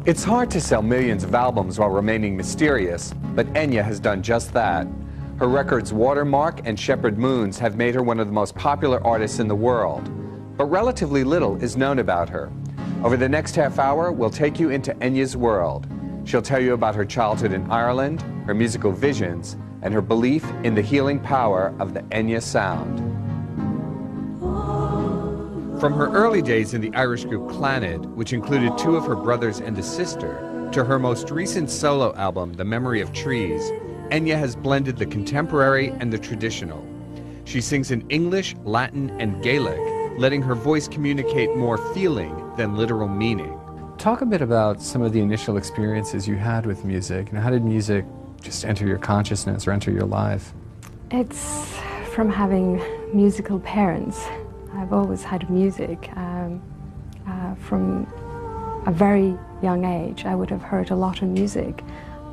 It's hard to sell millions of albums while remaining mysterious, but Enya has done just that. Her records Watermark and Shepherd Moons have made her one of the most popular artists in the world, but relatively little is known about her. Over the next half hour, we'll take you into Enya's world. She'll tell you about her childhood in Ireland, her musical visions, and her belief in the healing power of the Enya sound. From her early days in the Irish group Clannad, which included two of her brothers and a sister, to her most recent solo album, The Memory of Trees, Enya has blended the contemporary and the traditional. She sings in English, Latin, and Gaelic, letting her voice communicate more feeling than literal meaning. Talk a bit about some of the initial experiences you had with music, and how did music just enter your consciousness or enter your life? It's from having musical parents. I've always had music. From a very young age, I would have heard a lot of music.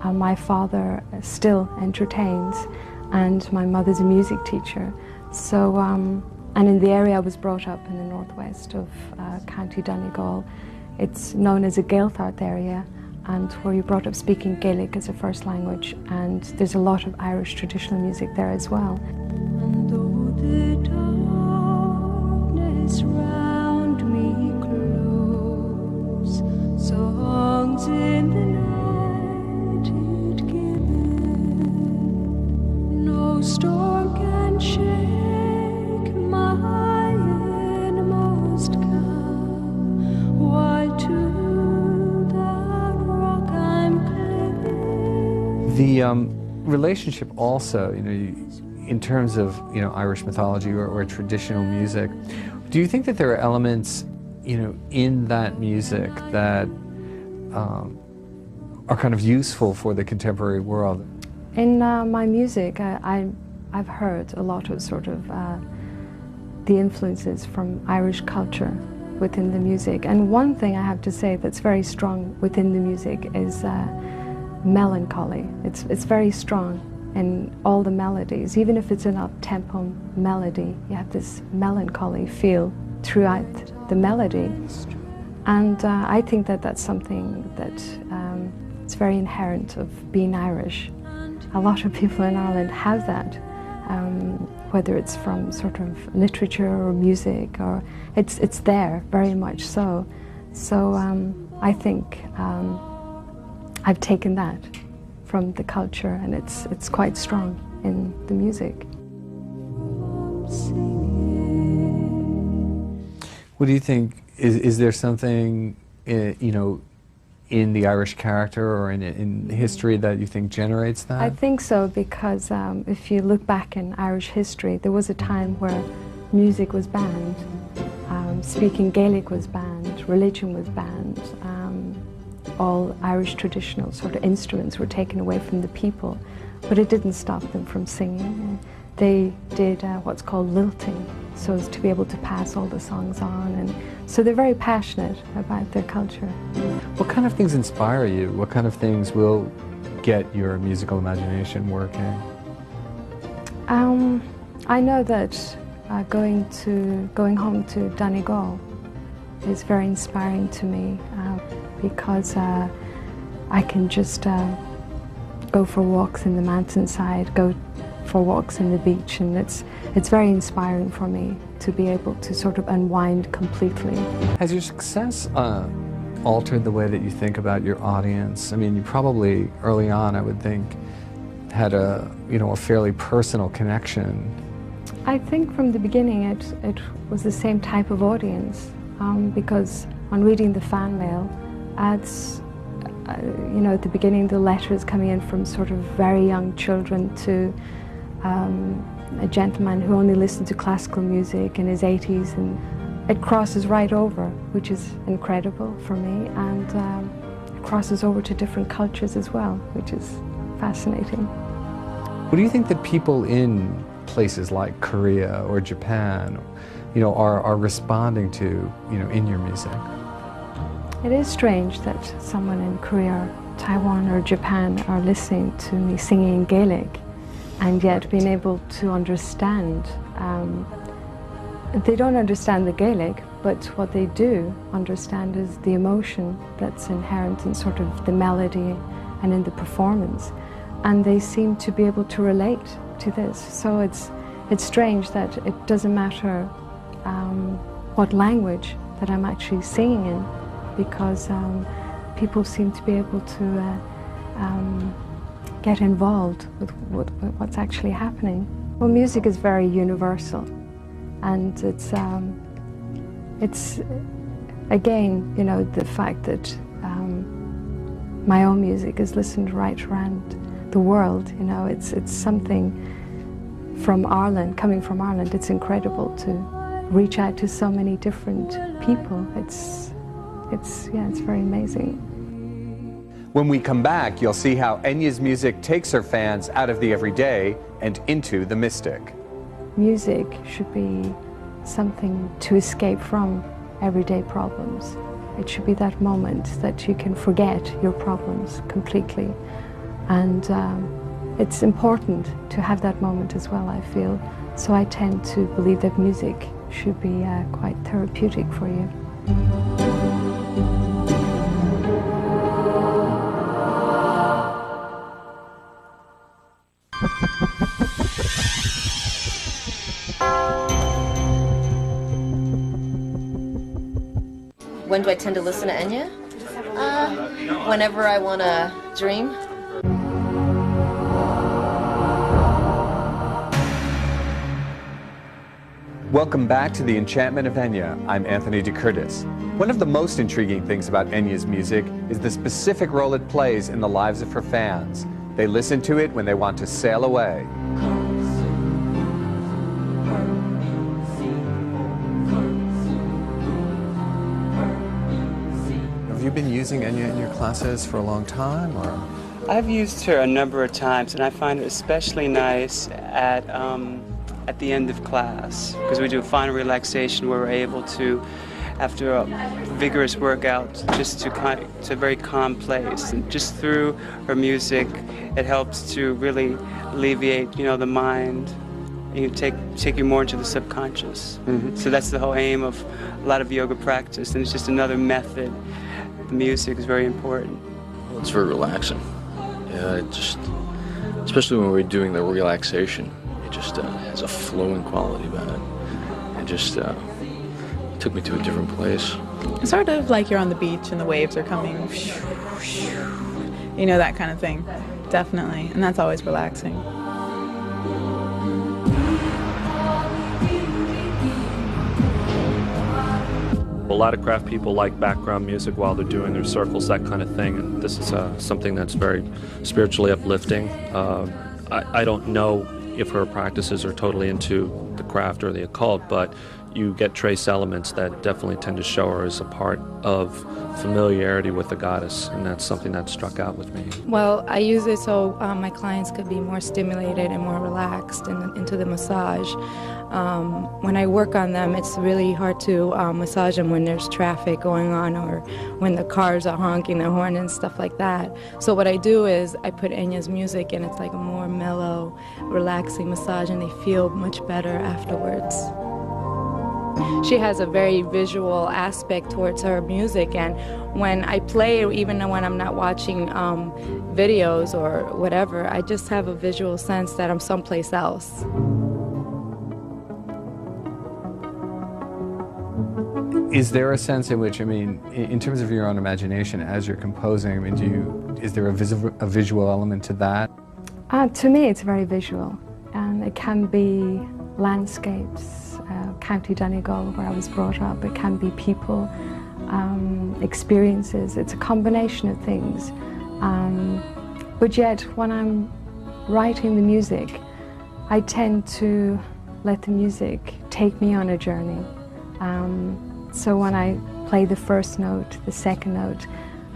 My father still entertains, and my mother's a music teacher. So, and in the area I was brought up in the northwest of County Donegal, it's known as a Gaeltacht area, and where you're brought up speaking Gaelic as a first language, and there's a lot of Irish traditional music there as well. Round me close, songs in the night it given. No storm can shake my inmost calm, while to that rock I'm clinging. The relationship also, in terms of Irish mythology or traditional music, do you think that there are elements, in that music that are kind of useful for the contemporary world? In my music, I've heard a lot of sort of the influences from Irish culture within the music. And one thing I have to say that's very strong within the music is melancholy. It's very strong in all the melodies. Even if it's an up-tempo melody, you have this melancholy feel throughout the melody. And I think that that's something that it's very inherent of being Irish. A lot of people in Ireland have that, whether it's from sort of literature or music, or it's there very much so. So I think I've taken that from the culture, and it's quite strong in the music. What do you think, is there something, in the Irish character or in history that you think generates that? I think so, because if you look back in Irish history, there was a time where music was banned, speaking Gaelic was banned, religion was banned, all Irish traditional sort of instruments were taken away from the people, but it didn't stop them from singing. They did what's called lilting, so as to be able to pass all the songs on, and so they're very passionate about their culture. What kind of things inspire you? What kind of things will get your musical imagination working? I know that going home to Donegal is very inspiring to me, because I can just go for walks in the mountainside, go for walks in the beach, and it's very inspiring for me to be able to sort of unwind completely. Has your success altered the way that you think about your audience? I mean, you probably early on, I would think, had a fairly personal connection. I think from the beginning it was the same type of audience, because on reading the fan mail, ads, at the beginning the letters coming in from sort of very young children to a gentleman who only listened to classical music in his 80s, and it crosses right over, which is incredible for me, and it crosses over to different cultures as well, which is fascinating. What do you think that people in places like Korea or Japan, are responding to, in your music? It is strange that someone in Korea, Taiwan or Japan are listening to me singing in Gaelic, and yet being able to understand. They don't understand the Gaelic, but what they do understand is the emotion that's inherent in sort of the melody and in the performance, and they seem to be able to relate to this. So it's strange that it doesn't matter what language that I'm actually singing in, because people seem to be able to get involved with what's actually happening. Well, music is very universal, and it's again, you know, the fact that my own music is listened right around the world. You know, it's something from Ireland, coming from Ireland. It's incredible to reach out to so many different people. It's very amazing. When we come back, you'll see how Enya's music takes her fans out of the everyday and into the mystic. Music should be something to escape from everyday problems. It should be that moment that you can forget your problems completely. And it's important to have that moment as well, I feel. So I tend to believe that music should be quite therapeutic for you. When do I tend to listen to Enya? Whenever I want to dream. Welcome back to the Enchantment of Enya. I'm Anthony DeCurtis. One of the most intriguing things about Enya's music is the specific role it plays in the lives of her fans. They listen to it when they want to sail away. Have you been using Enya in your classes for a long time, or? I've used her a number of times, and I find it especially nice at the end of class, because we do a final relaxation where we're able to, after a vigorous workout, just to a very calm place. And just through her music, it helps to really alleviate, you know, the mind. You take you more into the subconscious. Mm-hmm. So that's the whole aim of a lot of yoga practice, and it's just another method. The music is very important. Well, it's very relaxing. Yeah, it just, especially when we're doing the relaxation, it just has a flowing quality about it. It just took me to a different place. It's sort of like you're on the beach and the waves are coming, you know, that kind of thing. Definitely, and that's always relaxing. A lot of craft people like background music while they're doing their circles, that kind of thing, and this is something that's very spiritually uplifting. I don't know if her practices are totally into the craft or the occult, but you get trace elements that definitely tend to show her as a part of familiarity with the goddess, and that's something that struck out with me. Well, I use it so my clients could be more stimulated and more relaxed into the massage. When I work on them, it's really hard to massage them when there's traffic going on or when the cars are honking their horn and stuff like that. So what I do is I put Enya's music, and it's like a more mellow, relaxing massage, and they feel much better afterwards. She has a very visual aspect towards her music, and when I play, even when I'm not watching videos or whatever, I just have a visual sense that I'm someplace else. Is there a sense in which, I mean, in terms of your own imagination as you're composing, I mean, is there a visual element to that? To me, it's very visual, and it can be landscapes, County Donegal, where I was brought up. It can be people, experiences. It's a combination of things. But yet, when I'm writing the music, I tend to let the music take me on a journey. So when I play the first note, the second note,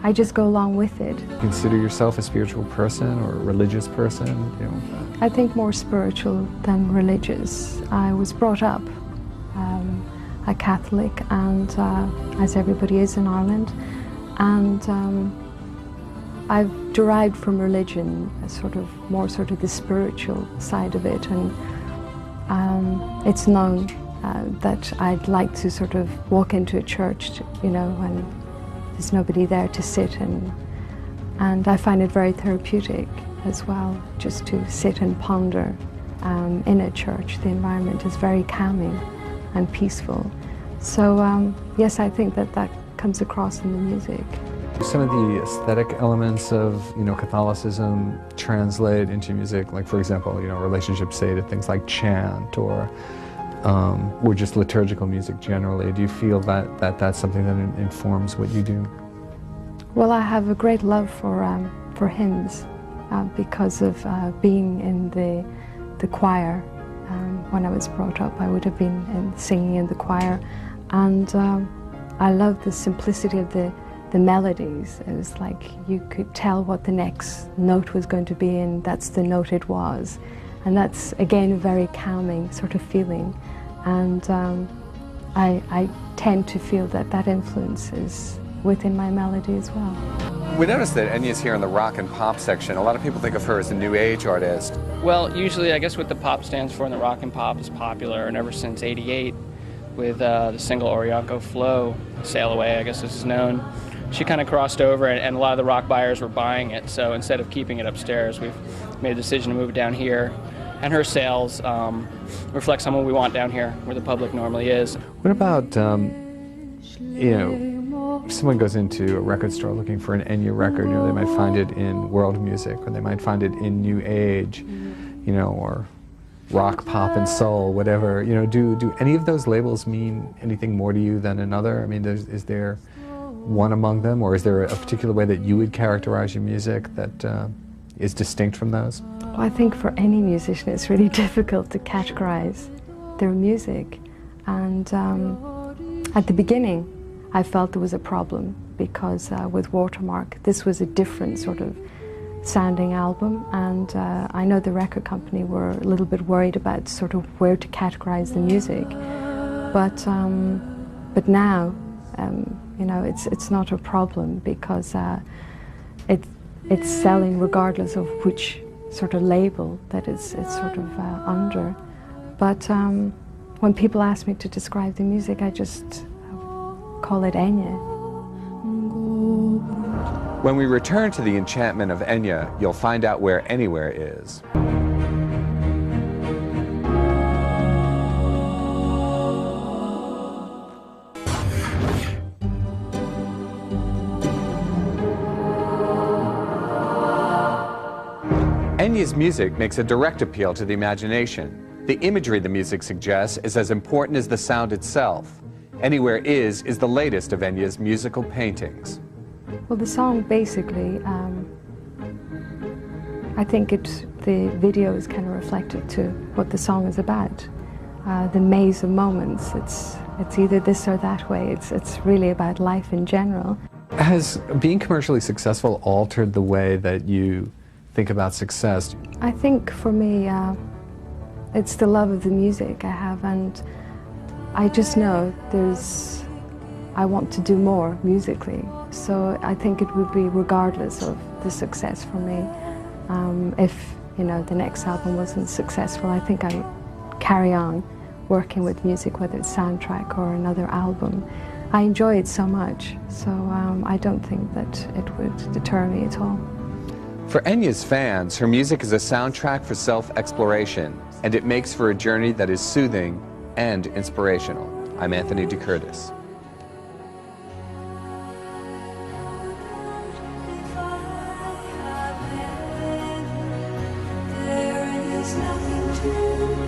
I just go along with it. Consider yourself a spiritual person or a religious person? You know? I think more spiritual than religious. I was brought up a Catholic, and as everybody is in Ireland, and I've derived from religion more sort of the spiritual side of it, and it's known that I'd like to sort of walk into a church, you know, when there's nobody there to sit, and I find it very therapeutic as well, just to sit and ponder in a church. The environment is very calming and peaceful. So yes, I think that that comes across in the music. Some of the aesthetic elements of, you know, Catholicism translate into music, like for example, you know, relationships say to things like chant or just liturgical music generally. Do you feel that that's something that informs what you do? Well, I have a great love for hymns because of being in the choir. When I was brought up, I would have been singing in the choir, and I love the simplicity of the melodies. It was like you could tell what the next note was going to be, and that's the note it was. And that's, again, a very calming sort of feeling. And I tend to feel that that influence is within my melody as well. We noticed that Enya's here in the rock and pop section. A lot of people think of her as a new age artist. Well, usually I guess what the pop stands for in the rock and pop is popular, and ever since '88 with the single Oriaco Flow, Sail Away, I guess this is known, she kind of crossed over, and a lot of the rock buyers were buying it. So instead of keeping it upstairs, we've made a decision to move it down here. And her sales reflect some of what we want down here, where the public normally is. What about, you know, if someone goes into a record store looking for an Enya record, you know, they might find it in world music, or they might find it in new age, you know, or rock, pop, and soul, whatever. You know, do any of those labels mean anything more to you than another? I mean, is there one among them, or is there a particular way that you would characterize your music that is distinct from those? Well, I think for any musician it's really difficult to categorize their music, and at the beginning I felt there was a problem because with Watermark this was a different sort of sounding album, and I know the record company were a little bit worried about sort of where to categorize the music, but now you know, it's not a problem because it's selling regardless of which sort of label that it's sort of under. But when people ask me to describe the music, I just call it Enya. When we return to the enchantment of Enya, you'll find out where anywhere is. Enya's music makes a direct appeal to the imagination. The imagery the music suggests is as important as the sound itself. Anywhere is the latest of Enya's musical paintings. Well, the song basically, I think the video is kind of reflective to what the song is about. The maze of moments, it's either this or that way. It's really about life in general. Has being commercially successful altered the way that you think about success? I think for me, it's the love of the music I have, and I just know I want to do more musically. So I think it would be regardless of the success for me. If, you know, the next album wasn't successful, I think I would carry on working with music, whether it's soundtrack or another album. I enjoy it so much, so I don't think that it would deter me at all. For Enya's fans, her music is a soundtrack for self-exploration, and it makes for a journey that is soothing and inspirational. I'm Anthony DeCurtis. There is nothing to